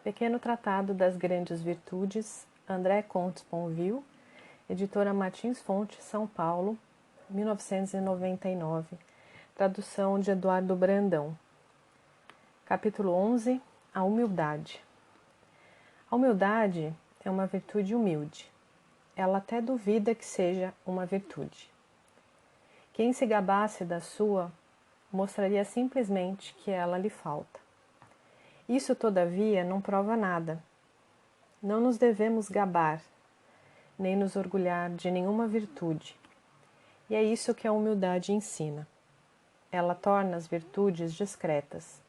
Pequeno Tratado das Grandes Virtudes, André Comte Sponville, editora Martins Fontes, São Paulo, 1999, tradução de Eduardo Brandão. Capítulo 11. A humildade. A humildade é uma virtude humilde. Ela até duvida que seja uma virtude. Quem se gabasse da sua, mostraria simplesmente que ela lhe falta. Isso, todavia, não prova nada. Não nos devemos gabar, nem nos orgulhar de nenhuma virtude. E é isso que a humildade ensina. Ela torna as virtudes discretas,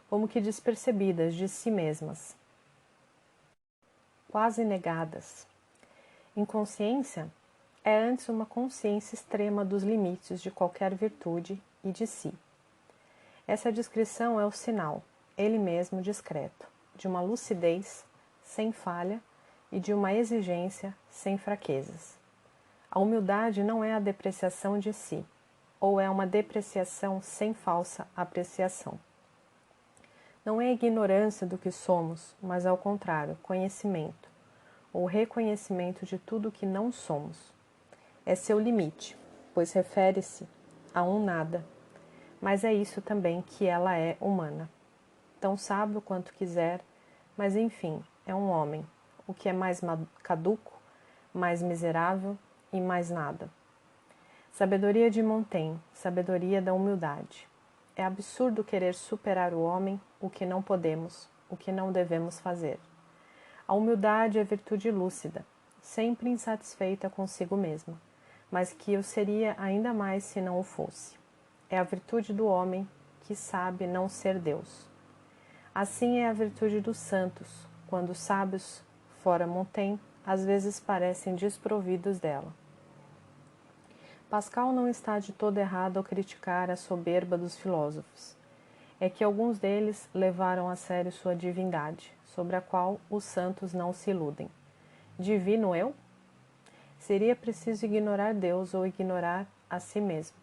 como que despercebidas de si mesmas, quase negadas. Inconsciência é antes uma consciência extrema dos limites de qualquer virtude e de si. Essa descrição é o sinal, ele mesmo discreto, de uma lucidez sem falha e de uma exigência sem fraquezas. A humildade não é a depreciação de si, ou é uma depreciação sem falsa apreciação. Não é a ignorância do que somos, mas ao contrário, conhecimento, ou reconhecimento de tudo o que não somos. É seu limite, pois refere-se a um nada, mas é isso também que ela é humana. Tão sábio quanto quiser, mas enfim, é um homem, o que é mais caduco, mais miserável e mais nada. Sabedoria de Montaigne, sabedoria da humildade. É absurdo querer superar o homem, o que não podemos, o que não devemos fazer. A humildade é virtude lúcida, sempre insatisfeita consigo mesma, mas que o seria ainda mais se não o fosse. É a virtude do homem que sabe não ser Deus. Assim é a virtude dos santos, quando os sábios, fora Montaigne, às vezes parecem desprovidos dela. Pascal não está de todo errado ao criticar a soberba dos filósofos. É que alguns deles levaram a sério sua divindade, sobre a qual os santos não se iludem. Divino eu? Seria preciso ignorar Deus ou ignorar a si mesmo.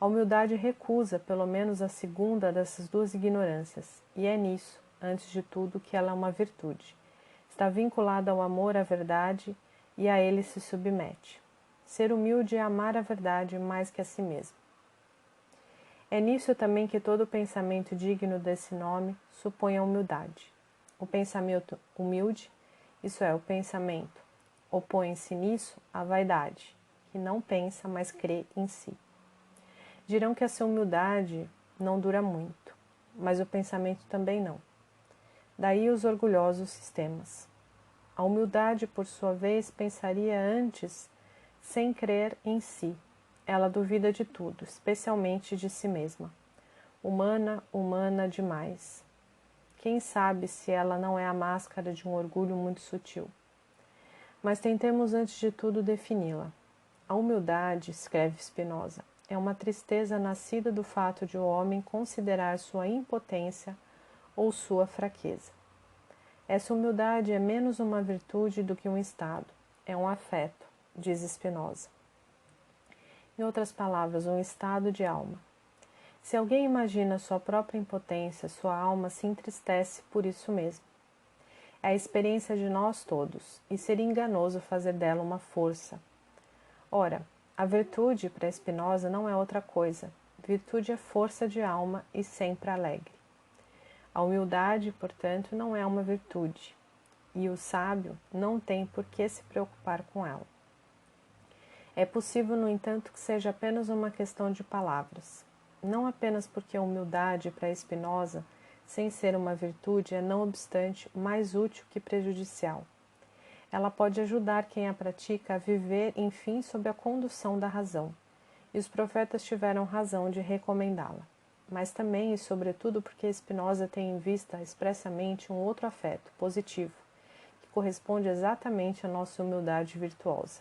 A humildade recusa, pelo menos, a segunda dessas duas ignorâncias, e é nisso, antes de tudo, que ela é uma virtude. Está vinculada ao amor à verdade e a ele se submete. Ser humilde é amar a verdade mais que a si mesmo. É nisso também que todo pensamento digno desse nome supõe a humildade. O pensamento humilde, isso é, o pensamento, opõe-se nisso à vaidade, que não pensa, mas crê em si. Dirão que essa humildade não dura muito, mas o pensamento também não. Daí os orgulhosos sistemas. A humildade, por sua vez, pensaria antes sem crer em si. Ela duvida de tudo, especialmente de si mesma. Humana demais. Quem sabe se ela não é a máscara de um orgulho muito sutil. Mas tentemos antes de tudo defini-la. A humildade, escreve Spinoza, é uma tristeza nascida do fato de o homem considerar sua impotência ou sua fraqueza. Essa humildade é menos uma virtude do que um estado, é um afeto, diz Spinoza. Em outras palavras, um estado de alma. Se alguém imagina sua própria impotência, sua alma se entristece por isso mesmo. É a experiência de nós todos, e seria enganoso fazer dela uma força. Ora, a virtude, para Spinoza, não é outra coisa. Virtude é força de alma e sempre alegre. A humildade, portanto, não é uma virtude, e o sábio não tem por que se preocupar com ela. É possível, no entanto, que seja apenas uma questão de palavras. Não apenas porque a humildade, para Spinoza, sem ser uma virtude, é, não obstante, mais útil que prejudicial. Ela pode ajudar quem a pratica a viver, enfim, sob a condução da razão, e os profetas tiveram razão de recomendá-la. Mas também e sobretudo porque Spinoza tem em vista expressamente um outro afeto, positivo, que corresponde exatamente à nossa humildade virtuosa.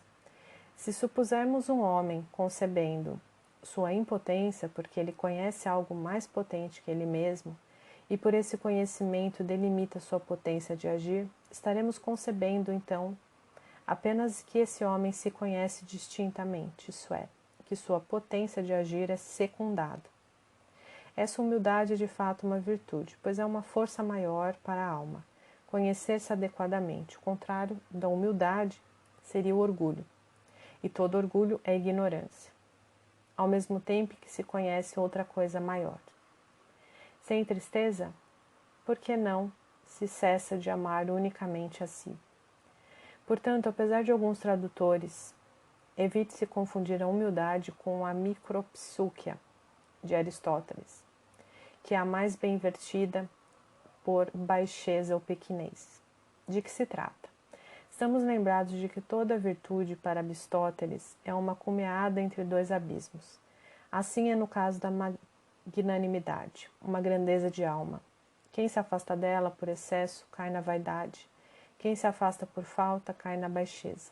Se supusermos um homem concebendo sua impotência porque ele conhece algo mais potente que ele mesmo, e por esse conhecimento delimita sua potência de agir, estaremos concebendo, então, apenas que esse homem se conhece distintamente, isso é, que sua potência de agir é secundada. Essa humildade é de fato uma virtude, pois é uma força maior para a alma, conhecer-se adequadamente. O contrário da humildade seria o orgulho. E todo orgulho é ignorância. Ao mesmo tempo que se conhece outra coisa maior. Sem tristeza, por que não se cessa de amar unicamente a si? Portanto, apesar de alguns tradutores, evite-se confundir a humildade com a micropsúquia de Aristóteles, que é a mais bem invertida por baixeza ou pequenez. De que se trata? Estamos lembrados de que toda virtude para Aristóteles é uma cumeada entre dois abismos. Assim é no caso da magnanimidade, uma grandeza de alma. Quem se afasta dela por excesso cai na vaidade. Quem se afasta por falta cai na baixeza.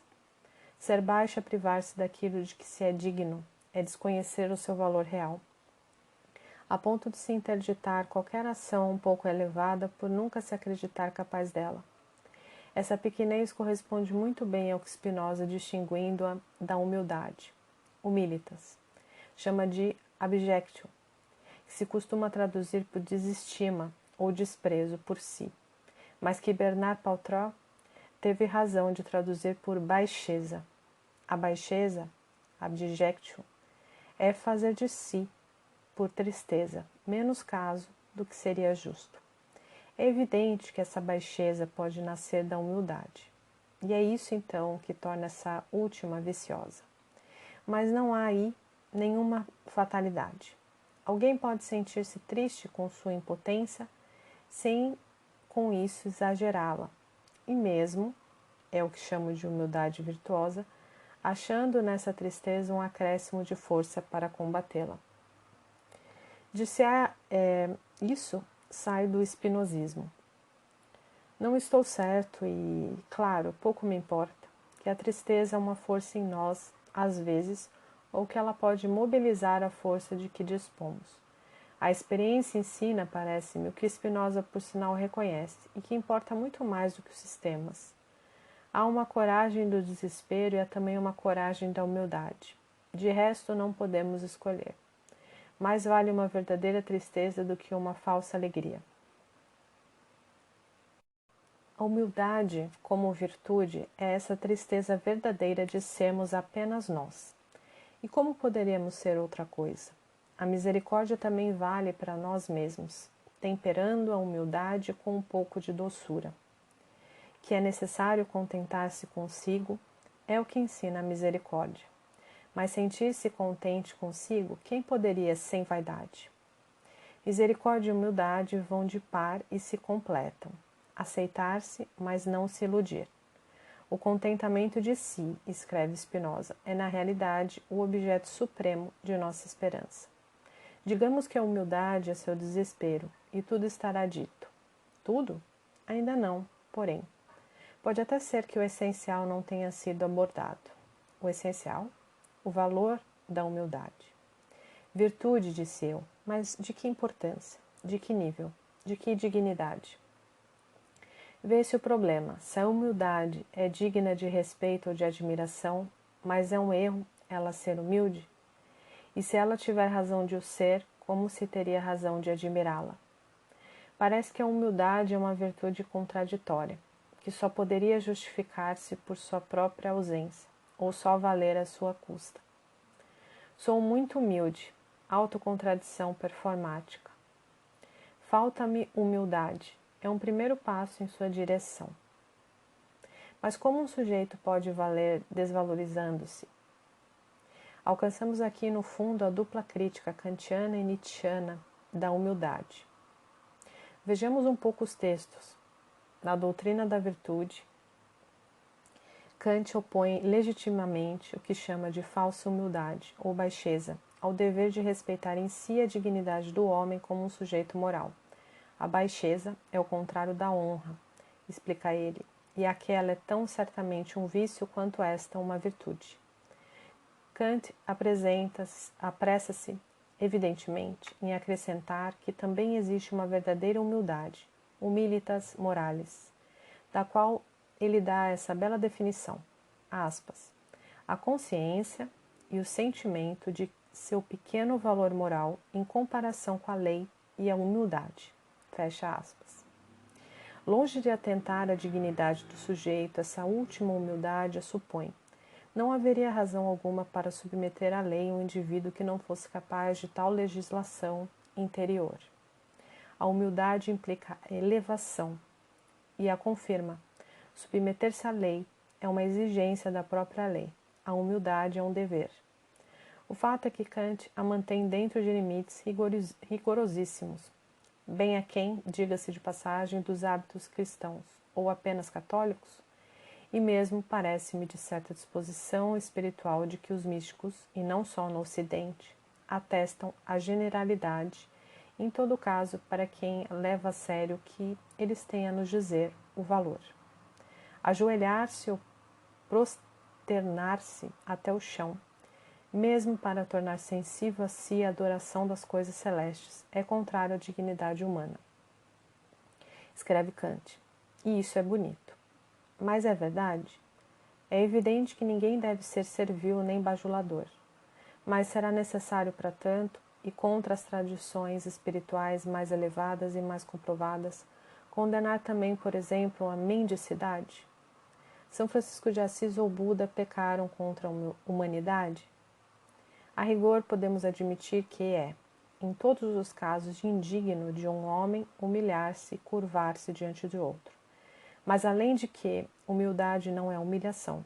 Ser baixo é privar-se daquilo de que se é digno, é desconhecer o seu valor real, a ponto de se interditar qualquer ação um pouco elevada por nunca se acreditar capaz dela. Essa pequenez corresponde muito bem ao que Spinoza, distinguindo-a da humildade, humilitas, chama de abjectio, que se costuma traduzir por desestima ou desprezo por si, mas que Bernard Paltrow teve razão de traduzir por baixeza. A baixeza, abjectio, é fazer de si, por tristeza, menos caso do que seria justo. É evidente que essa baixeza pode nascer da humildade. E é isso então que torna essa última viciosa. Mas não há aí nenhuma fatalidade. Alguém pode sentir-se triste com sua impotência sem com isso exagerá-la. E mesmo, é o que chamo de humildade virtuosa, achando nessa tristeza um acréscimo de força para combatê-la. Isso sai do espinosismo. Não estou certo e, claro, pouco me importa, que a tristeza é uma força em nós, às vezes, ou que ela pode mobilizar a força de que dispomos. A experiência ensina, parece-me, o que Spinoza, por sinal, reconhece, e que importa muito mais do que os sistemas. Há uma coragem do desespero e há também uma coragem da humildade. De resto, não podemos escolher. Mais vale uma verdadeira tristeza do que uma falsa alegria. A humildade, como virtude, é essa tristeza verdadeira de sermos apenas nós. E como poderíamos ser outra coisa? A misericórdia também vale para nós mesmos, temperando a humildade com um pouco de doçura. Que é necessário contentar-se consigo é o que ensina a misericórdia. Mas sentir-se contente consigo, quem poderia sem vaidade? Misericórdia e humildade vão de par e se completam. Aceitar-se, mas não se iludir. O contentamento de si, escreve Spinoza, é na realidade o objeto supremo de nossa esperança. Digamos que a humildade é seu desespero, e tudo estará dito. Tudo? Ainda não, porém. Pode até ser que o essencial não tenha sido abordado. O essencial? O valor da humildade. Virtude, disse eu, mas de que importância? De que nível? De que dignidade? Vê-se o problema. Se a humildade é digna de respeito ou de admiração, mas é um erro ela ser humilde? E se ela tiver razão de o ser, como se teria razão de admirá-la? Parece que a humildade é uma virtude contraditória, que só poderia justificar-se por sua própria ausência, ou só valer à sua custa. Sou muito humilde, autocontradição performática. Falta-me humildade. É um primeiro passo em sua direção. Mas como um sujeito pode valer desvalorizando-se? Alcançamos aqui no fundo a dupla crítica kantiana e nietzschiana da humildade. Vejamos um pouco os textos. Na doutrina da virtude, Kant opõe legitimamente o que chama de falsa humildade ou baixeza ao dever de respeitar em si a dignidade do homem como um sujeito moral. A baixeza é o contrário da honra, explica ele, e aquela é tão certamente um vício quanto esta uma virtude. Kant apressa-se, evidentemente, em acrescentar que também existe uma verdadeira humildade, humilitas moralis, da qual ele dá essa bela definição, aspas, a consciência e o sentimento de seu pequeno valor moral em comparação com a lei e a humildade. Fecha aspas. Longe de atentar à dignidade do sujeito, essa última humildade a supõe. Não haveria razão alguma para submeter à lei um indivíduo que não fosse capaz de tal legislação interior. A humildade implica elevação e a confirma. Submeter-se à lei é uma exigência da própria lei. A humildade é um dever. O fato é que Kant a mantém dentro de limites rigorosíssimos, bem aquém, diga-se de passagem, dos hábitos cristãos, ou apenas católicos, e mesmo parece-me de certa disposição espiritual de que os místicos, e não só no Ocidente, atestam a generalidade, em todo caso, para quem leva a sério o que eles têm a nos dizer, o valor. Ajoelhar-se ou prosternar-se até o chão, mesmo para tornar sensível a si a adoração das coisas celestes, é contrário à dignidade humana. Escreve Kant. E isso é bonito. Mas é verdade? É evidente que ninguém deve ser servil nem bajulador. Mas será necessário, para tanto, e contra as tradições espirituais mais elevadas e mais comprovadas, condenar também, por exemplo, a mendicidade? São Francisco de Assis ou Buda pecaram contra a humanidade? A rigor, podemos admitir que é, em todos os casos, indigno de um homem humilhar-se e curvar-se diante de outro. Mas além de que humildade não é humilhação,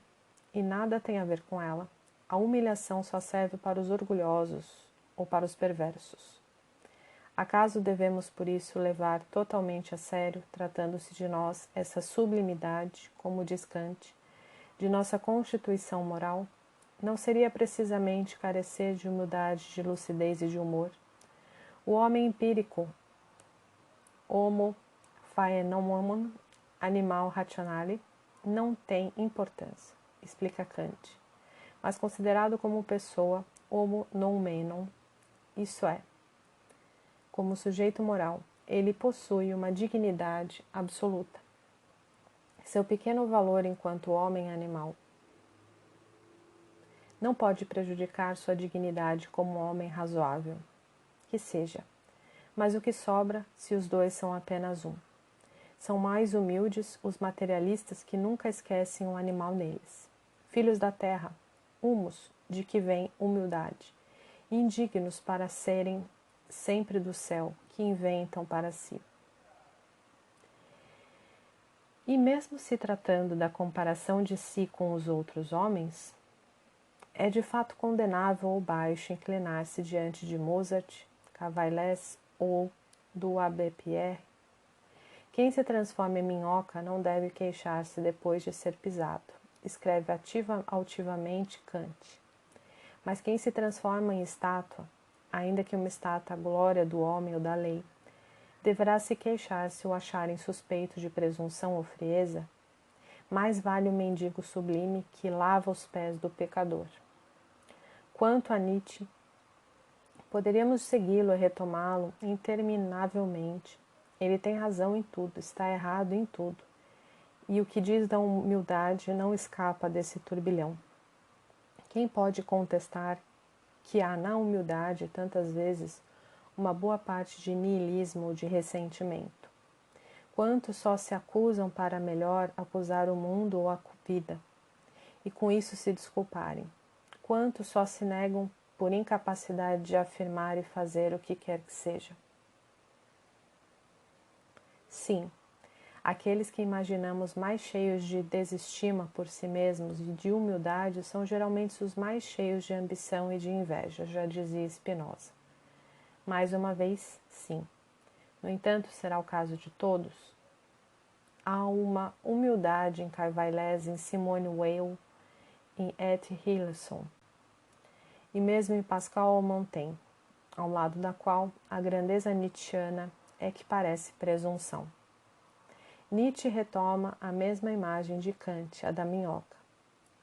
e nada tem a ver com ela, a humilhação só serve para os orgulhosos ou para os perversos. Acaso devemos, por isso, levar totalmente a sério, tratando-se de nós, essa sublimidade, como diz Kant, de nossa constituição moral? Não seria precisamente carecer de humildade, de lucidez e de humor? O homem empírico, homo phaenomon, animal rationale, não tem importância, explica Kant, mas considerado como pessoa, homo noumenon, isso é, como sujeito moral, ele possui uma dignidade absoluta. Seu pequeno valor enquanto homem animal não pode prejudicar sua dignidade como homem razoável, que seja, mas o que sobra se os dois são apenas um? São mais humildes os materialistas que nunca esquecem o animal neles. Filhos da terra, humus, de que vem humildade, indignos para serem sempre do céu, que inventam para si. E mesmo se tratando da comparação de si com os outros homens, é de fato condenável ou baixo inclinar-se diante de Mozart, Cavaillés ou do Abbé Pierre. Quem se transforma em minhoca não deve queixar-se depois de ser pisado, escreve altivamente Kant. Mas quem se transforma em estátua, ainda que uma estátua glória do homem ou da lei, deverá se queixar se o acharem suspeito de presunção ou frieza. Mais vale o mendigo sublime que lava os pés do pecador. Quanto a Nietzsche, poderíamos segui-lo e retomá-lo interminavelmente. Ele tem razão em tudo, está errado em tudo. E o que diz da humildade não escapa desse turbilhão. Quem pode contestar que há na humildade, tantas vezes, uma boa parte de niilismo ou de ressentimento? Quantos só se acusam para melhor acusar o mundo ou a vida, e com isso se desculparem? Quantos só se negam por incapacidade de afirmar e fazer o que quer que seja? Sim, aqueles que imaginamos mais cheios de desestima por si mesmos e de humildade são geralmente os mais cheios de ambição e de inveja, já dizia Spinoza. Mais uma vez, sim. No entanto, será o caso de todos? Há uma humildade em Cavaillés, em Simone Weil, em Et Hillesum, e mesmo em Pascal Montaigne, ao lado da qual a grandeza nietzschiana é que parece presunção. Nietzsche retoma a mesma imagem de Kant, a da minhoca.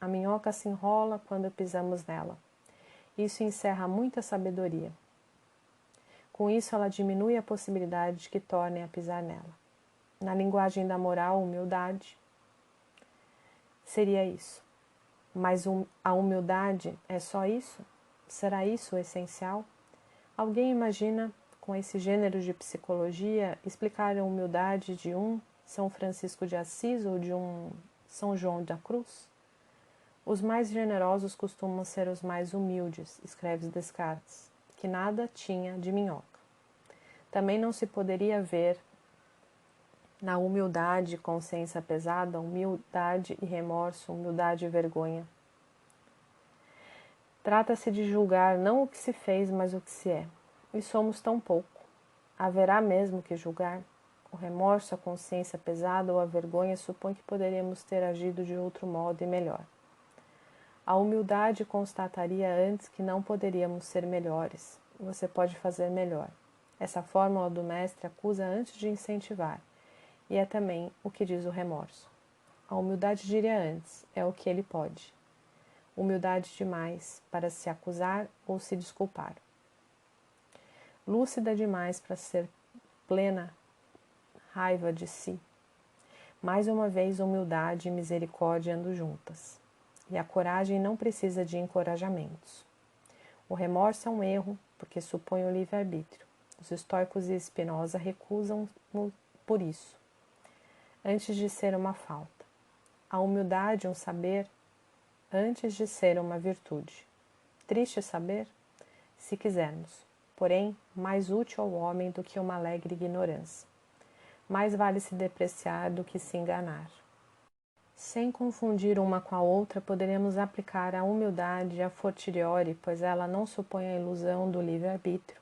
A minhoca se enrola quando pisamos nela. Isso encerra muita sabedoria. Com isso, ela diminui a possibilidade de que tornem a pisar nela. Na linguagem da moral, humildade seria isso. Mas a humildade é só isso? Será isso o essencial? Alguém imagina, com esse gênero de psicologia, explicar a humildade de um São Francisco de Assis ou de um São João da Cruz? Os mais generosos costumam ser os mais humildes, escreve Descartes, que nada tinha de minhoca. Também não se poderia ver na humildade e consciência pesada, humildade e remorso, humildade e vergonha. Trata-se de julgar não o que se fez, mas o que se é. E somos tão pouco. Haverá mesmo que julgar? O remorso, a consciência pesada ou a vergonha supõe que poderíamos ter agido de outro modo e melhor. A humildade constataria antes que não poderíamos ser melhores. Você pode fazer melhor. Essa fórmula do mestre acusa antes de incentivar. E é também o que diz o remorso. A humildade diria antes, é o que ele pode. Humildade demais para se acusar ou se desculpar. Lúcida demais para ser plena raiva de si. Mais uma vez, humildade e misericórdia andam juntas. E a coragem não precisa de encorajamentos. O remorso é um erro, porque supõe o livre-arbítrio. Os estoicos e Spinoza recusam-no por isso, antes de ser uma falta. A humildade é um saber antes de ser uma virtude. Triste saber, se quisermos, porém, mais útil ao homem do que uma alegre ignorância. Mais vale se depreciar do que se enganar. Sem confundir uma com a outra, poderemos aplicar a humildade a fortiori, pois ela não supõe a ilusão do livre-arbítrio,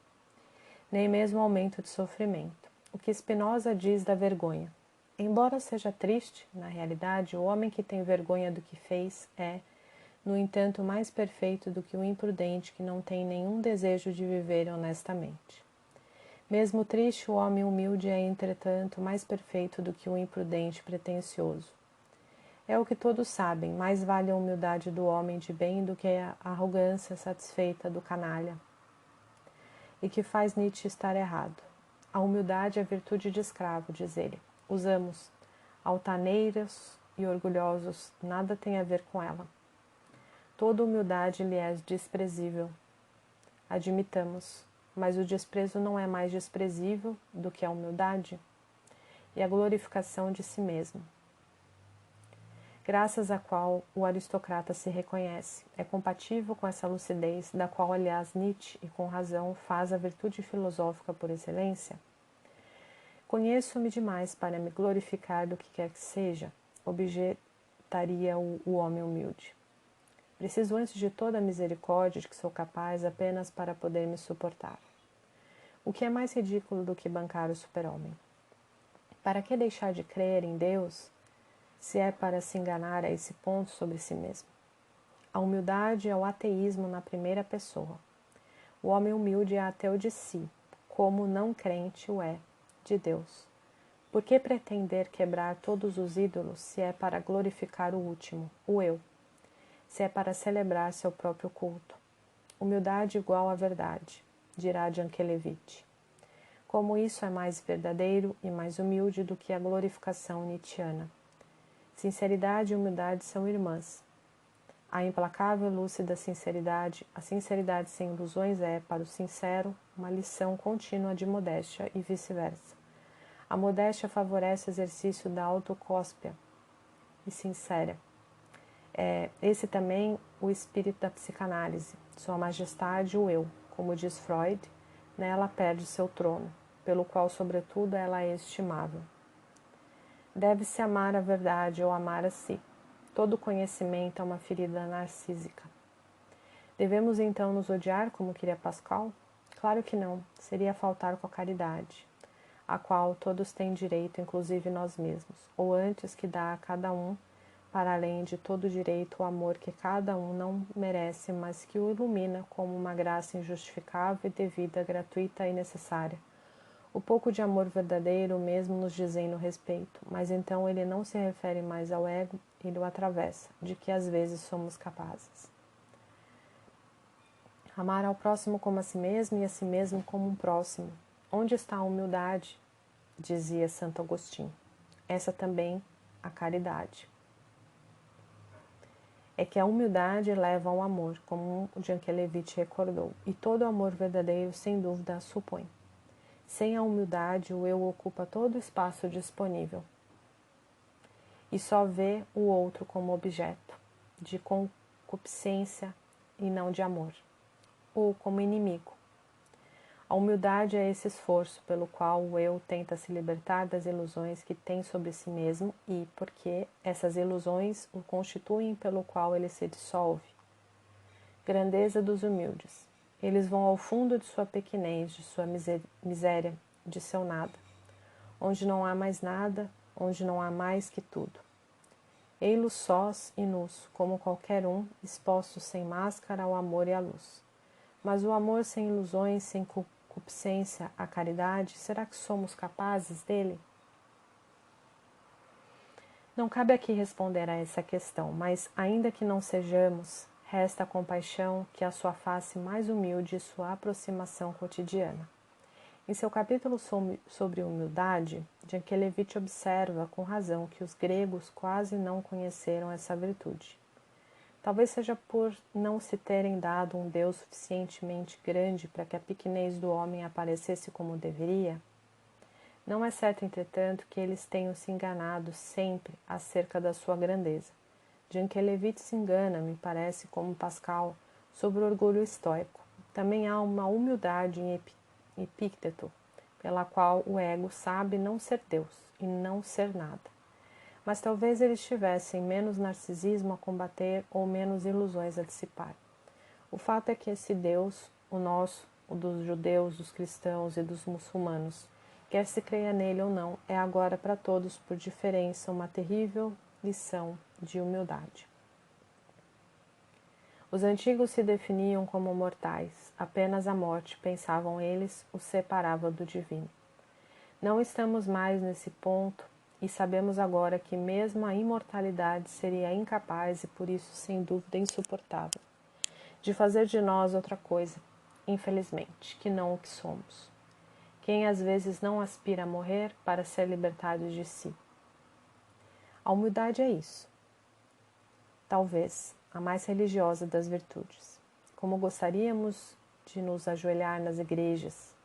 nem mesmo aumento de sofrimento. O que Spinoza diz da vergonha. Embora seja triste, na realidade, o homem que tem vergonha do que fez é, no entanto, mais perfeito do que o imprudente que não tem nenhum desejo de viver honestamente. Mesmo triste, o homem humilde é, entretanto, mais perfeito do que o imprudente pretensioso. É o que todos sabem, mais vale a humildade do homem de bem do que a arrogância satisfeita do canalha, e que faz Nietzsche estar errado. A humildade é a virtude de escravo, diz ele. Usamos, altaneiros e orgulhosos, nada tem a ver com ela. Toda humildade lhe é desprezível. Admitamos, mas o desprezo não é mais desprezível do que a humildade e a glorificação de si mesmo, graças à qual o aristocrata se reconhece. É compatível com essa lucidez, da qual, aliás, Nietzsche, e com razão, faz a virtude filosófica por excelência? Conheço-me demais para me glorificar do que quer que seja, objetaria o homem humilde. Preciso, antes de toda a misericórdia de que sou capaz, apenas para poder me suportar. O que é mais ridículo do que bancar o super-homem? Para que deixar de crer em Deus, se é para se enganar a esse ponto sobre si mesmo? A humildade é o ateísmo na primeira pessoa. O homem humilde é ateu de si, como o não crente o é de Deus. Por que pretender quebrar todos os ídolos se é para glorificar o último, o eu? Se é para celebrar seu próprio culto? Humildade igual à verdade, dirá Jankelevich. Como isso é mais verdadeiro e mais humilde do que a glorificação nietzschiana. Sinceridade e humildade são irmãs. A implacável e lúcida sinceridade, a sinceridade sem ilusões é, para o sincero, uma lição contínua de modéstia e vice-versa. A modéstia favorece o exercício da autocóspia e sincera. Esse também o espírito da psicanálise, sua majestade o eu, como diz Freud, nela perde seu trono, pelo qual, sobretudo, ela é estimável. Deve-se amar a verdade ou amar a si. Todo conhecimento é uma ferida narcísica. Devemos então nos odiar como queria Pascal? Claro que não, seria faltar com a caridade, a qual todos têm direito, inclusive nós mesmos, ou antes que dá a cada um, para além de todo direito, o amor que cada um não merece, mas que o ilumina como uma graça injustificável e devida, gratuita e necessária. O pouco de amor verdadeiro mesmo nos dizendo respeito, mas então ele não se refere mais ao ego, ele o atravessa, de que às vezes somos capazes. Amar ao próximo como a si mesmo e a si mesmo como um próximo. Onde está a humildade? Dizia Santo Agostinho. Essa também a caridade. É que a humildade leva ao amor, como o Jankelevich recordou, e todo amor verdadeiro, sem dúvida, a supõe. Sem a humildade, o eu ocupa todo o espaço disponível. e só vê o outro como objeto de concupiscência e não de amor, ou como inimigo. A humildade é esse esforço pelo qual o eu tenta se libertar das ilusões que tem sobre si mesmo e porque essas ilusões o constituem pelo qual ele se dissolve. Grandeza dos humildes. Eles vão ao fundo de sua pequenez, de sua miséria, de seu nada, onde não há mais nada, onde não há mais que tudo. Ei-los sós e nus, como qualquer um, expostos sem máscara ao amor e à luz. Mas o amor sem ilusões, sem concupiscência, a caridade, será que somos capazes dele? Não cabe aqui responder a essa questão, mas ainda que não sejamos, resta a compaixão que é a sua face mais humilde e sua aproximação cotidiana. Em seu capítulo sobre humildade, Jankelevich observa com razão que os gregos quase não conheceram essa virtude. Talvez seja por não se terem dado um Deus suficientemente grande para que a pequenez do homem aparecesse como deveria. Não é certo, entretanto, que eles tenham se enganado sempre acerca da sua grandeza. Jankelevich se engana, me parece, como Pascal, sobre o orgulho estoico. Também há uma humildade em Epícteto, pela qual o ego sabe não ser Deus e não ser nada. Mas talvez eles tivessem menos narcisismo a combater ou menos ilusões a dissipar. O fato é que esse Deus, o nosso, o dos judeus, dos cristãos e dos muçulmanos, quer se creia nele ou não, é agora para todos, por diferença, uma terrível lição de humildade. Os antigos se definiam como mortais, apenas a morte, pensavam eles, os separava do divino. Não estamos mais nesse ponto e sabemos agora que mesmo a imortalidade seria incapaz e por isso sem dúvida insuportável, de fazer de nós outra coisa, infelizmente, que não o que somos. Quem às vezes não aspira a morrer para ser libertado de si. A humildade é isso. Talvez a mais religiosa das virtudes. Como gostaríamos de nos ajoelhar nas igrejas,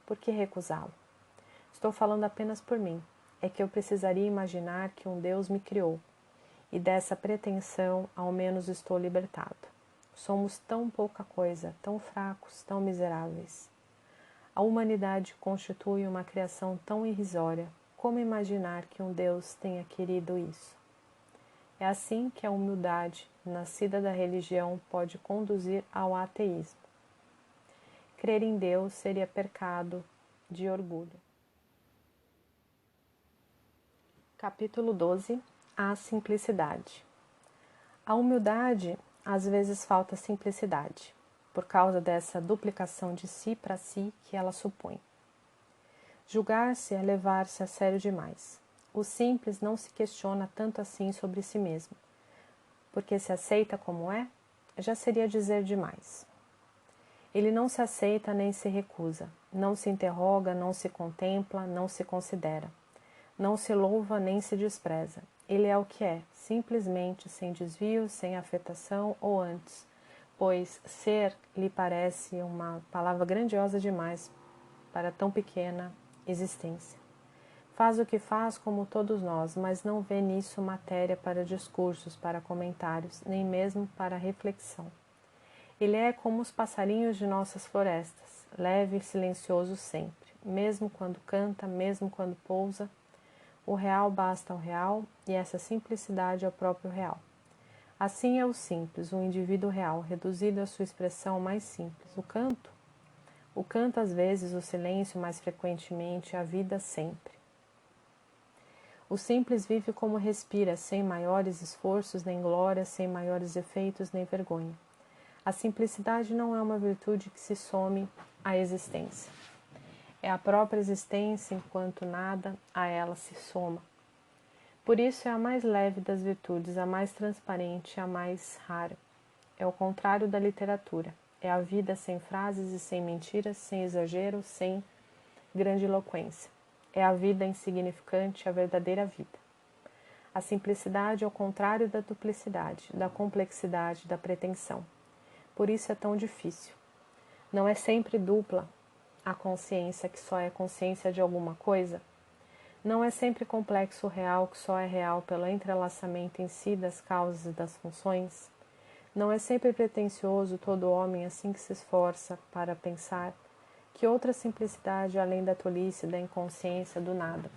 por que recusá-lo? Estou falando apenas por mim. É que eu precisaria imaginar que um Deus me criou, e dessa pretensão ao menos estou libertado. Somos tão pouca coisa, tão fracos, tão miseráveis. A humanidade constitui uma criação tão irrisória. Como imaginar que um Deus tenha querido isso? É assim que a humildade, nascida da religião, pode conduzir ao ateísmo. Crer em Deus seria pecado de orgulho. Capítulo 12. A simplicidade. A humildade, às vezes, falta simplicidade, por causa dessa duplicação de si para si que ela supõe. Julgar-se é levar-se a sério demais. O simples não se questiona tanto assim sobre si mesmo, porque se aceita como é, já seria dizer demais. Ele não se aceita nem se recusa, não se interroga, não se contempla, não se considera, não se louva nem se despreza. Ele é o que é, simplesmente, sem desvio, sem afetação ou antes, pois ser lhe parece uma palavra grandiosa demais para tão pequena existência. Faz o que faz como todos nós, mas não vê nisso matéria para discursos, para comentários, nem mesmo para reflexão. Ele é como os passarinhos de nossas florestas, leve e silencioso sempre, mesmo quando canta, mesmo quando pousa. O real basta ao real, e essa simplicidade é o próprio real. Assim é o simples, o indivíduo real, reduzido à sua expressão mais simples. O canto às vezes, o silêncio mais frequentemente, a vida sempre. O simples vive como respira, sem maiores esforços nem glória, sem maiores efeitos nem vergonha. A simplicidade não é uma virtude que se some à existência. É a própria existência, enquanto nada a ela se soma. Por isso é a mais leve das virtudes, a mais transparente, a mais rara. É o contrário da literatura. É a vida sem frases e sem mentiras, sem exagero, sem grandiloquência. É a vida insignificante, a verdadeira vida. A simplicidade é o contrário da duplicidade, da complexidade, da pretensão. Por isso é tão difícil. Não é sempre dupla a consciência, que só é consciência de alguma coisa. Não é sempre complexo o real que só é real pelo entrelaçamento em si das causas e das funções? Não é sempre pretensioso todo homem assim que se esforça para pensar que outra simplicidade além da tolice, da inconsciência, do nada?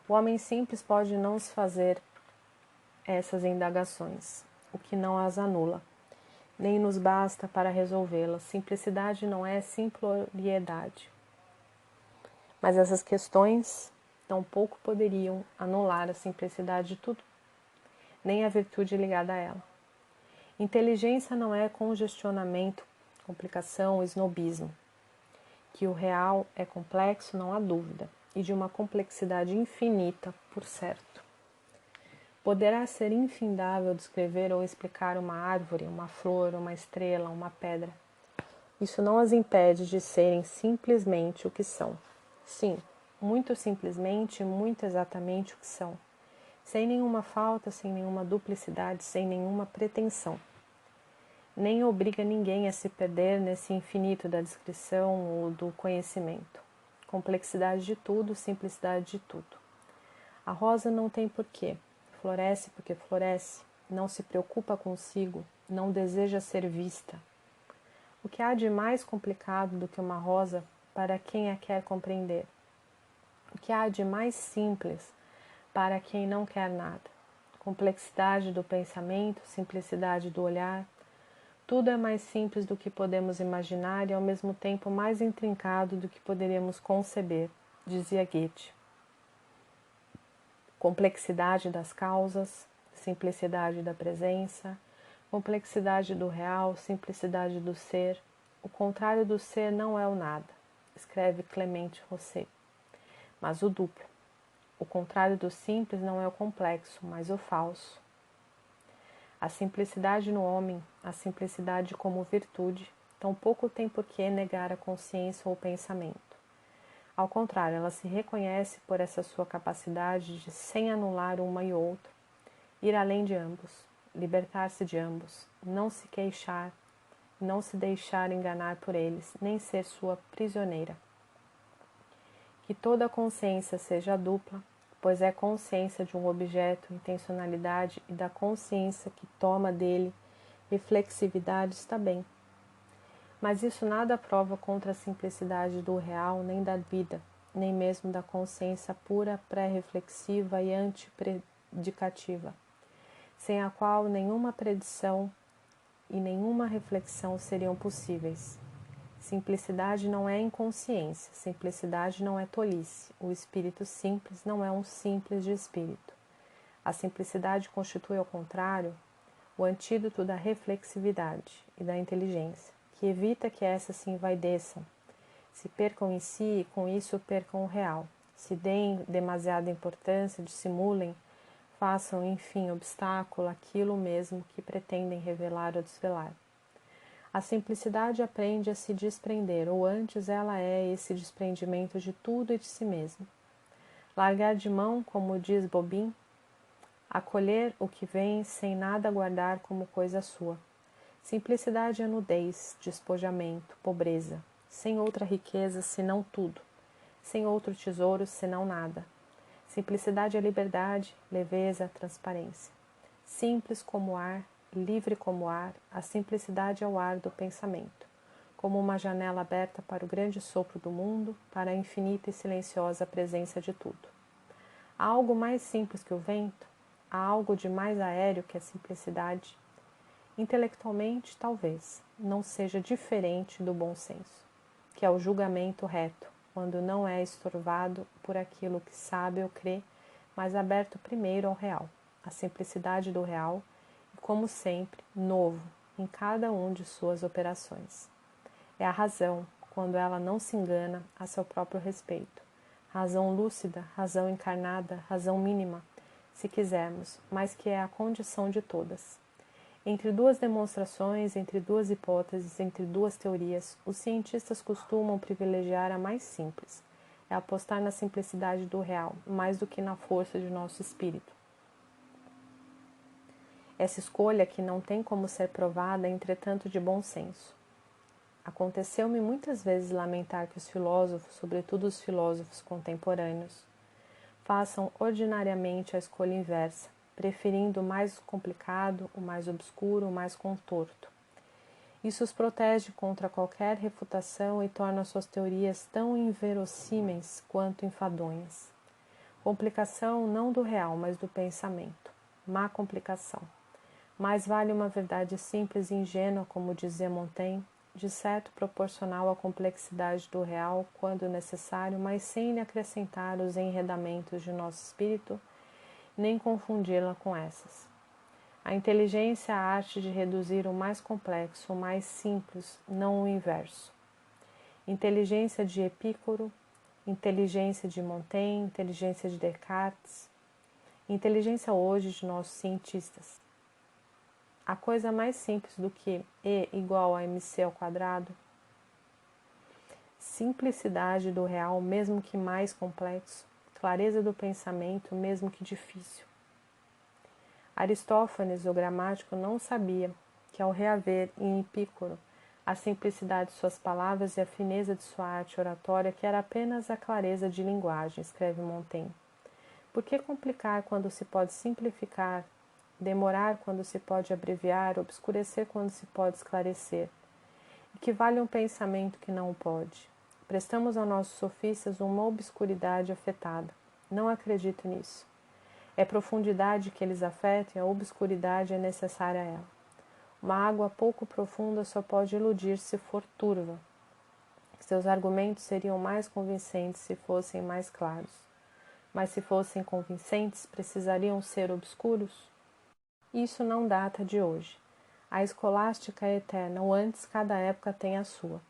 O homem simples pode não se fazer essas indagações, o que não as anula, nem nos basta para resolvê-las. Simplicidade não é simploriedade. Mas essas questões tampouco poderiam anular a simplicidade de tudo, nem a virtude ligada a ela. Inteligência não é congestionamento, complicação, snobismo. Que o real é complexo, não há dúvida, e de uma complexidade infinita, por certo. Poderá ser infindável descrever ou explicar uma árvore, uma flor, uma estrela, uma pedra. Isso não as impede de serem simplesmente o que são. Sim, muito simplesmente e muito exatamente o que são. Sem nenhuma falta, sem nenhuma duplicidade, sem nenhuma pretensão. Nem obriga ninguém a se perder nesse infinito da descrição ou do conhecimento. Complexidade de tudo, simplicidade de tudo. A rosa não tem porquê, floresce porque floresce, não se preocupa consigo, não deseja ser vista. O que há de mais complicado do que uma rosa para quem a quer compreender? O que há de mais simples para quem não quer nada? Complexidade do pensamento, simplicidade do olhar. Tudo é mais simples do que podemos imaginar e ao mesmo tempo mais intrincado do que poderíamos conceber, dizia Goethe. Complexidade das causas, simplicidade da presença, complexidade do real, simplicidade do ser. O contrário do ser não é o nada, escreve Clemente Rosset, mas o duplo. O contrário do simples não é o complexo, mas o falso. A simplicidade no homem, a simplicidade como virtude, tampouco tem por que negar a consciência ou o pensamento. Ao contrário, ela se reconhece por essa sua capacidade de, sem anular uma e outra, ir além de ambos, libertar-se de ambos, não se queixar, não se deixar enganar por eles, nem ser sua prisioneira. Que toda a consciência seja dupla, pois é consciência de um objeto, intencionalidade e da consciência que toma dele reflexividade está bem. Mas isso nada prova contra a simplicidade do real, nem da vida, nem mesmo da consciência pura, pré-reflexiva e antipredicativa, sem a qual nenhuma predição e nenhuma reflexão seriam possíveis. Simplicidade não é inconsciência, simplicidade não é tolice. O espírito simples não é um simples de espírito. A simplicidade constitui, ao contrário, o antídoto da reflexividade e da inteligência, que evita que essas se envaideçam, se percam em si e com isso percam o real, se deem demasiada importância, dissimulem, façam, enfim, obstáculo àquilo mesmo que pretendem revelar ou desvelar. A simplicidade aprende a se desprender, ou antes ela é esse desprendimento de tudo e de si mesmo. Largar de mão, como diz Bobin, acolher o que vem sem nada guardar como coisa sua. Simplicidade é nudez, despojamento, pobreza, sem outra riqueza senão tudo, sem outro tesouro senão nada. Simplicidade é liberdade, leveza, transparência. Simples como ar, livre como ar, a simplicidade é o ar do pensamento, como uma janela aberta para o grande sopro do mundo, para a infinita e silenciosa presença de tudo. Há algo mais simples que o vento? Há algo de mais aéreo que a simplicidade? Intelectualmente, talvez, não seja diferente do bom senso, que é o julgamento reto, quando não é estorvado por aquilo que sabe ou crê, mas aberto primeiro ao real, a simplicidade do real, e como sempre, novo em cada um de suas operações. É a razão, quando ela não se engana a seu próprio respeito. Razão lúcida, razão encarnada, razão mínima, se quisermos, mas que é a condição de todas. Entre duas demonstrações, entre duas hipóteses, entre duas teorias, os cientistas costumam privilegiar a mais simples. É apostar na simplicidade do real, mais do que na força de nosso espírito. Essa escolha, que não tem como ser provada, é entretanto de bom senso. Aconteceu-me muitas vezes lamentar que os filósofos, sobretudo os filósofos contemporâneos, façam ordinariamente a escolha inversa, preferindo o mais complicado, o mais obscuro, o mais contorto. Isso os protege contra qualquer refutação e torna suas teorias tão inverossímeis quanto enfadonhas. Complicação não do real, mas do pensamento. Má complicação. Mais vale uma verdade simples e ingênua, como dizia Montaigne, de certo proporcional à complexidade do real, quando necessário, mas sem lhe acrescentar os enredamentos de nosso espírito, nem confundi-la com essas. A inteligência é a arte de reduzir o mais complexo, o mais simples, não o inverso. Inteligência de Epicuro, inteligência de Montaigne, inteligência de Descartes, inteligência hoje de nossos cientistas. A coisa mais simples do que E igual a mc ao quadrado, simplicidade do real, mesmo que mais complexo, clareza do pensamento, mesmo que difícil. Aristófanes, o gramático, não sabia que ao reaver em Epicuro a simplicidade de suas palavras e a fineza de sua arte oratória, que era apenas a clareza de linguagem, escreve Montaigne. Por que complicar quando se pode simplificar, demorar quando se pode abreviar, obscurecer quando se pode esclarecer? E que vale um pensamento que não o pode? Prestamos a nossos sofistas uma obscuridade afetada. Não acredito nisso. É profundidade que eles afetam e a obscuridade é necessária a ela. Uma água pouco profunda só pode iludir se for turva. Seus argumentos seriam mais convincentes se fossem mais claros. Mas se fossem convincentes, precisariam ser obscuros? Isso não data de hoje. A escolástica é eterna, ou antes cada época tem a sua.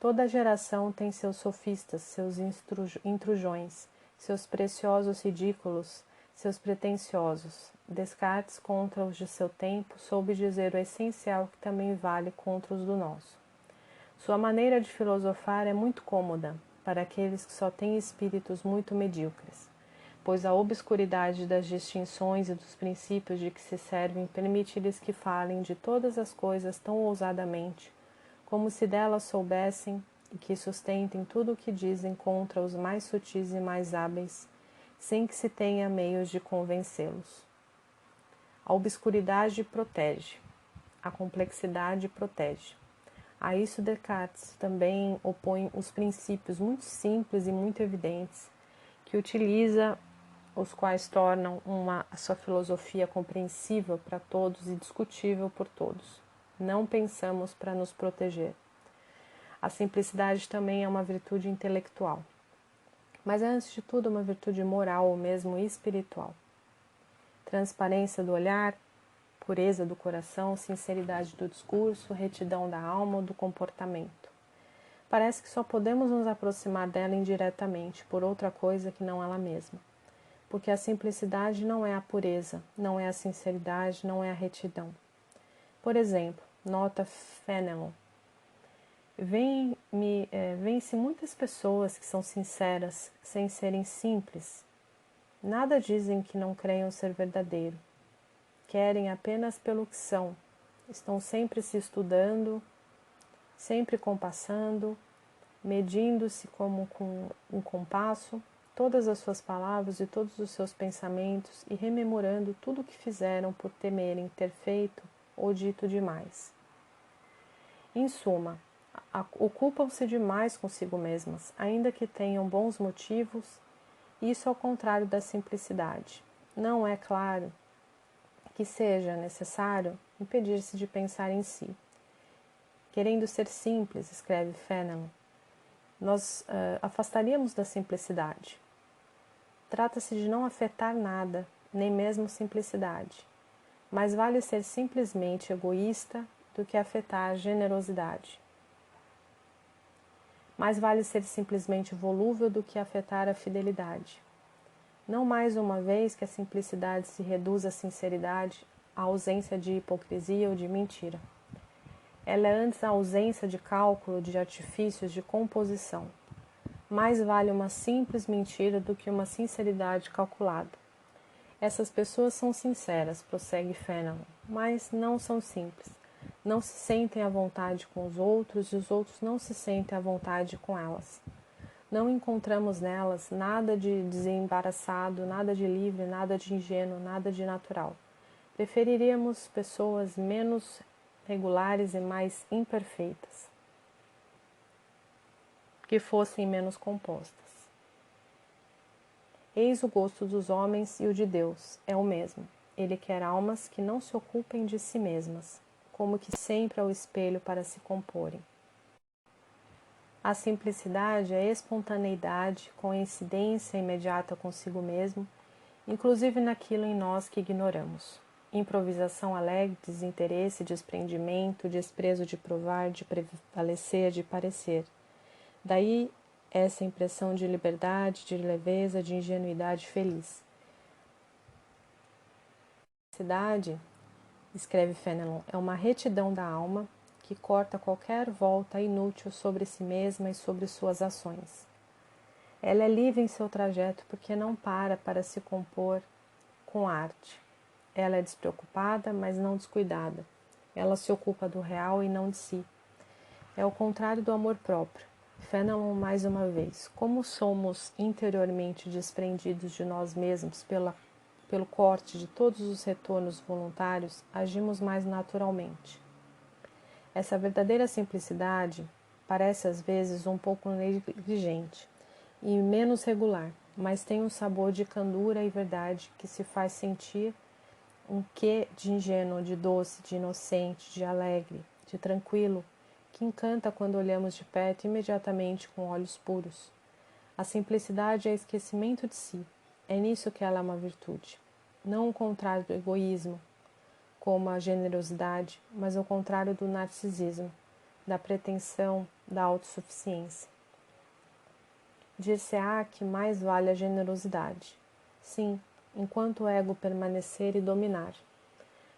Toda geração tem seus sofistas, seus intrujões, seus preciosos ridículos, seus pretensiosos. Descartes, contra os de seu tempo, soube dizer o essencial que também vale contra os do nosso. Sua maneira de filosofar é muito cômoda para aqueles que só têm espíritos muito medíocres, pois a obscuridade das distinções e dos princípios de que se servem permite-lhes que falem de todas as coisas tão ousadamente, como se delas soubessem, e que sustentem tudo o que dizem contra os mais sutis e mais hábeis, sem que se tenha meios de convencê-los. A obscuridade protege, a complexidade protege. A isso Descartes também opõe os princípios muito simples e muito evidentes, que utiliza, os quais tornam a sua filosofia compreensível para todos e discutível por todos. Não pensamos para nos proteger. A simplicidade também é uma virtude intelectual, mas é antes de tudo uma virtude moral ou mesmo espiritual. Transparência do olhar, pureza do coração, sinceridade do discurso, retidão da alma ou do comportamento. Parece que só podemos nos aproximar dela indiretamente, por outra coisa que não ela mesma. Porque a simplicidade não é a pureza, não é a sinceridade, não é a retidão. Por exemplo, nota Fenelon. Vêm-se muitas pessoas que são sinceras, sem serem simples. Nada dizem que não creiam ser verdadeiro. Querem apenas pelo que são. Estão sempre se estudando, sempre compassando, medindo-se como com um compasso, todas as suas palavras e todos os seus pensamentos e rememorando tudo o que fizeram por temerem ter feito ou dito demais. Em suma, ocupam-se demais consigo mesmas, ainda que tenham bons motivos, isso ao contrário da simplicidade. Não é claro que seja necessário impedir-se de pensar em si. Querendo ser simples, escreve Fenelon, nós afastaríamos da simplicidade. Trata-se de não afetar nada, nem mesmo simplicidade. Mais vale ser simplesmente egoísta do que afetar a generosidade. Mais vale ser simplesmente volúvel do que afetar a fidelidade. Não mais uma vez que a simplicidade se reduz à sinceridade, à ausência de hipocrisia ou de mentira. Ela é antes a ausência de cálculo, de artifícios, de composição. Mais vale uma simples mentira do que uma sinceridade calculada. Essas pessoas são sinceras, prossegue Fenelon, mas não são simples. Não se sentem à vontade com os outros e os outros não se sentem à vontade com elas. Não encontramos nelas nada de desembaraçado, nada de livre, nada de ingênuo, nada de natural. Preferiríamos pessoas menos regulares e mais imperfeitas, que fossem menos compostas. Eis o gosto dos homens e o de Deus, é o mesmo. Ele quer almas que não se ocupem de si mesmas, como que sempre ao espelho para se comporem. A simplicidade é a espontaneidade, coincidência imediata consigo mesmo, inclusive naquilo em nós que ignoramos. Improvisação alegre, desinteresse, desprendimento, desprezo de provar, de prevalecer, de parecer. Daí essa impressão de liberdade, de leveza, de ingenuidade feliz. A simplicidade, escreve Fenelon, é uma retidão da alma que corta qualquer volta inútil sobre si mesma e sobre suas ações. Ela é livre em seu trajeto porque não para se compor com arte. Ela é despreocupada, mas não descuidada. Ela se ocupa do real e não de si. É o contrário do amor próprio. Fenelon, mais uma vez, como somos interiormente desprendidos de nós mesmos pelo corte de todos os retornos voluntários, agimos mais naturalmente. Essa verdadeira simplicidade parece às vezes um pouco negligente e menos regular, mas tem um sabor de candura e verdade que se faz sentir um quê de ingênuo, de doce, de inocente, de alegre, de tranquilo, que encanta quando olhamos de perto imediatamente com olhos puros. A simplicidade é esquecimento de si. É nisso que ela é uma virtude. Não o contrário do egoísmo, como a generosidade, mas o contrário do narcisismo, da pretensão, da autossuficiência. Dir-se-á que mais vale a generosidade. Sim, enquanto o ego permanecer e dominar.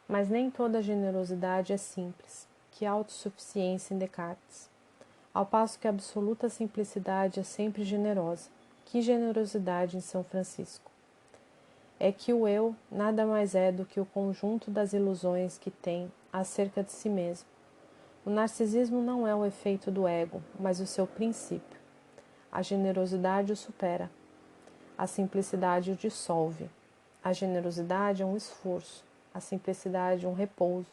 Mas nem toda generosidade é simples, que autossuficiência em Descartes. Ao passo que a absoluta simplicidade é sempre generosa. Que generosidade em São Francisco! É que o eu nada mais é do que o conjunto das ilusões que tem acerca de si mesmo. O narcisismo não é o efeito do ego, mas o seu princípio. A generosidade o supera. A simplicidade o dissolve. A generosidade é um esforço. A simplicidade um repouso.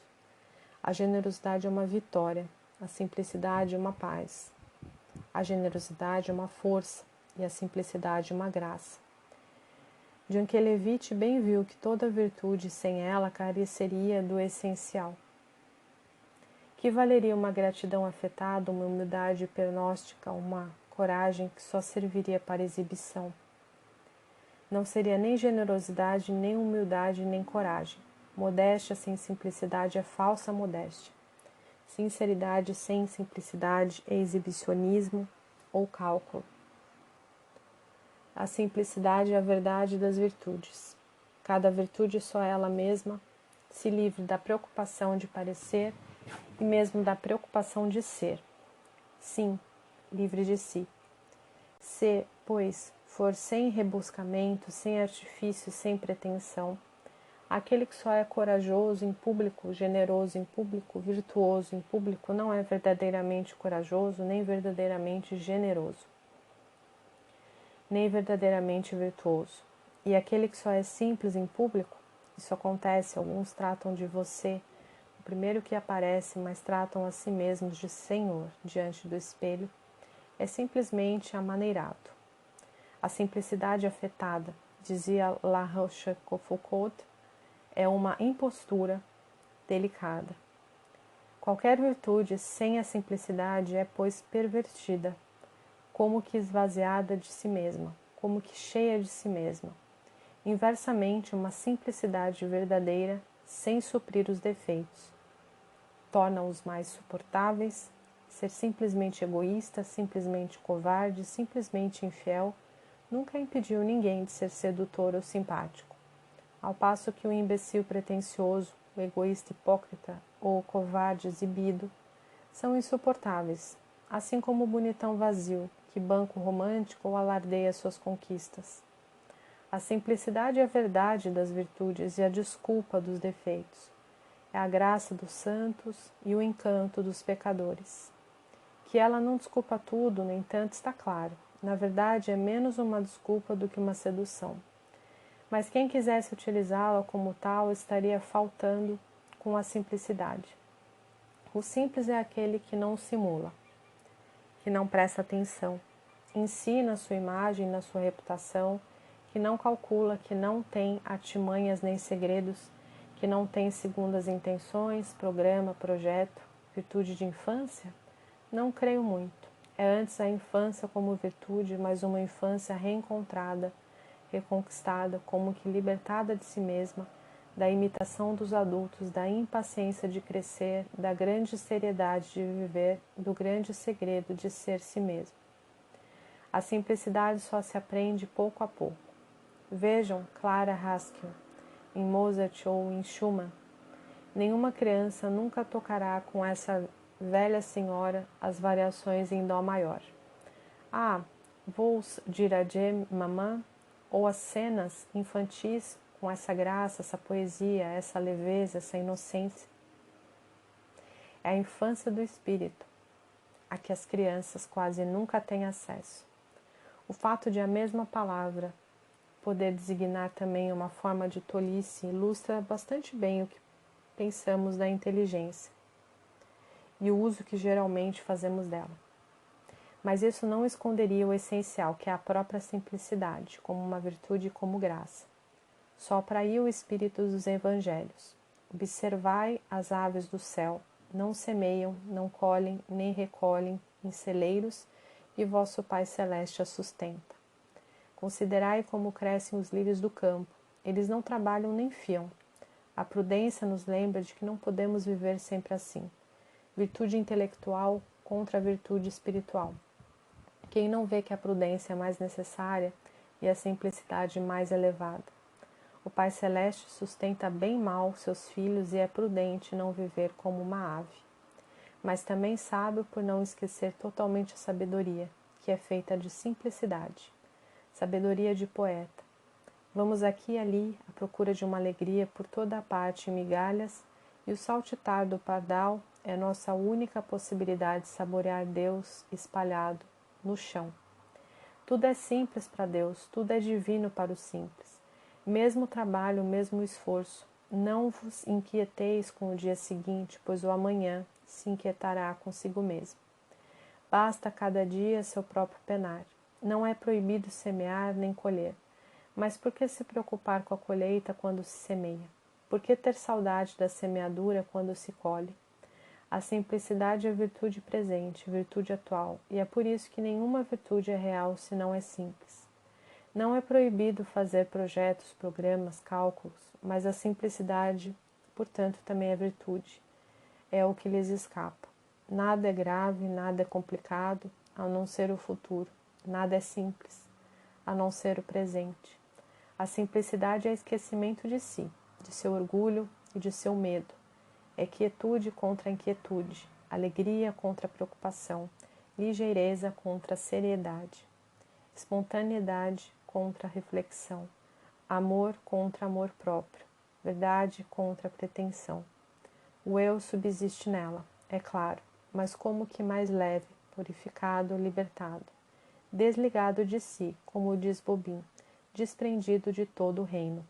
A generosidade é uma vitória. A simplicidade é uma paz. A generosidade é uma força e a simplicidade uma graça. Jankelevich bem viu que toda virtude sem ela careceria do essencial. Que valeria uma gratidão afetada, uma humildade pernóstica, uma coragem que só serviria para exibição? Não seria nem generosidade, nem humildade, nem coragem. Modéstia sem simplicidade é falsa modéstia. Sinceridade sem simplicidade é exibicionismo ou cálculo. A simplicidade é a verdade das virtudes. Cada virtude só ela mesma se livre da preocupação de parecer e mesmo da preocupação de ser. Sim, livre de si. Se, pois, for sem rebuscamento, sem artifício, sem pretensão, aquele que só é corajoso em público, generoso em público, virtuoso em público, não é verdadeiramente corajoso, nem verdadeiramente generoso, nem verdadeiramente virtuoso. E aquele que só é simples em público, isso acontece, alguns tratam de você, o primeiro que aparece, mas tratam a si mesmos de Senhor diante do espelho, é simplesmente amaneirado. A simplicidade afetada, dizia La Rochefoucauld, é uma impostura delicada. Qualquer virtude sem a simplicidade é, pois, pervertida, como que esvaziada de si mesma, como que cheia de si mesma. Inversamente, uma simplicidade verdadeira, sem suprir os defeitos, torna-os mais suportáveis. Ser simplesmente egoísta, simplesmente covarde, simplesmente infiel, nunca impediu ninguém de ser sedutor ou simpático. Ao passo que o imbecil pretensioso, o egoísta hipócrita ou o covarde exibido são insuportáveis, assim como o bonitão vazio, que banca o romântico ou alardeia suas conquistas. A simplicidade é a verdade das virtudes e a desculpa dos defeitos. É a graça dos santos e o encanto dos pecadores. Que ela não desculpa tudo, no entanto, está claro. Na verdade, é menos uma desculpa do que uma sedução. Mas quem quisesse utilizá-la como tal estaria faltando com a simplicidade. O simples é aquele que não simula, que não presta atenção, ensina a sua imagem, na sua reputação, que não calcula, que não tem artimanhas nem segredos, que não tem segundas intenções, programa, projeto, virtude de infância? Não creio muito. É antes a infância como virtude, mas uma infância reencontrada, reconquistada, como que libertada de si mesma, da imitação dos adultos, da impaciência de crescer, da grande seriedade de viver, do grande segredo de ser si mesmo. A simplicidade só se aprende pouco a pouco. Vejam Clara Haskell, em Mozart ou em Schumann. Nenhuma criança nunca tocará com essa velha senhora as variações em dó maior. Ah, vos dirigez maman, ou as cenas infantis com essa graça, essa poesia, essa leveza, essa inocência. É a infância do espírito, a que as crianças quase nunca têm acesso. O fato de a mesma palavra poder designar também uma forma de tolice ilustra bastante bem o que pensamos da inteligência e o uso que geralmente fazemos dela. Mas isso não esconderia o essencial, que é a própria simplicidade, como uma virtude e como graça. Sopra aí o espírito dos evangelhos. Observai as aves do céu, não semeiam, não colhem, nem recolhem em celeiros, e vosso Pai Celeste as sustenta. Considerai como crescem os lírios do campo. Eles não trabalham nem fiam. A prudência nos lembra de que não podemos viver sempre assim. Virtude intelectual contra a virtude espiritual. Quem não vê que a prudência é mais necessária e a simplicidade mais elevada? O Pai Celeste sustenta bem mal seus filhos e é prudente não viver como uma ave. Mas também sábio por não esquecer totalmente a sabedoria, que é feita de simplicidade. Sabedoria de poeta. Vamos aqui e ali à procura de uma alegria por toda a parte em migalhas, e o saltitar do pardal é nossa única possibilidade de saborear Deus espalhado no chão. Tudo é simples para Deus, tudo é divino para o simples. Mesmo trabalho, mesmo esforço. Não vos inquieteis com o dia seguinte, pois o amanhã se inquietará consigo mesmo. Basta cada dia seu próprio penar. Não é proibido semear nem colher. Mas por que se preocupar com a colheita quando se semeia? Por que ter saudade da semeadura quando se colhe? A simplicidade é virtude presente, virtude atual, e é por isso que nenhuma virtude é real se não é simples. Não é proibido fazer projetos, programas, cálculos, mas a simplicidade, portanto, também é virtude. É o que lhes escapa. Nada é grave, nada é complicado, a não ser o futuro. Nada é simples, a não ser o presente. A simplicidade é esquecimento de si, de seu orgulho e de seu medo. É quietude contra a inquietude, alegria contra a preocupação, ligeireza contra a seriedade, espontaneidade contra a reflexão, amor contra amor próprio, verdade contra a pretensão. O eu subsiste nela, é claro, mas como que mais leve, purificado, libertado, desligado de si, como diz Bobin, desprendido de todo o reino.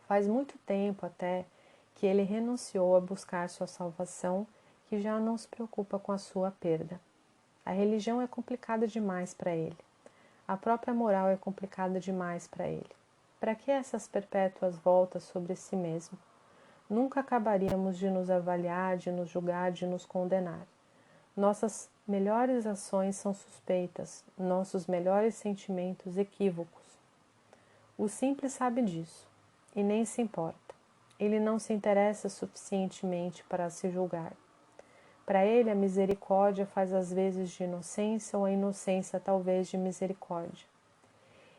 Faz muito tempo até que ele renunciou a buscar sua salvação, que já não se preocupa com a sua perda. A religião é complicada demais para ele. A própria moral é complicada demais para ele. Para que essas perpétuas voltas sobre si mesmo? Nunca acabaríamos de nos avaliar, de nos julgar, de nos condenar. Nossas melhores ações são suspeitas, nossos melhores sentimentos equívocos. O simples sabe disso, e nem se importa. Ele não se interessa suficientemente para se julgar. Para ele, a misericórdia faz às vezes de inocência ou a inocência talvez de misericórdia.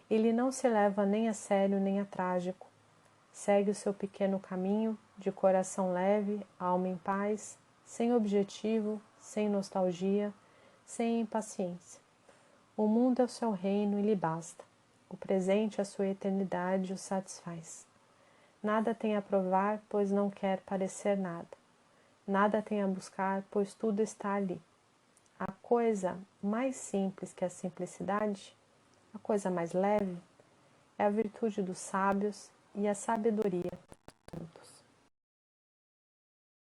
Ele não se leva nem a sério nem a trágico. Segue o seu pequeno caminho, de coração leve, alma em paz, sem objetivo, sem nostalgia, sem impaciência. O mundo é o seu reino e lhe basta. O presente, a sua eternidade, o satisfaz. Nada tem a provar, pois não quer parecer nada. Nada tem a buscar, pois tudo está ali. A coisa mais simples que a simplicidade, a coisa mais leve, é a virtude dos sábios e a sabedoria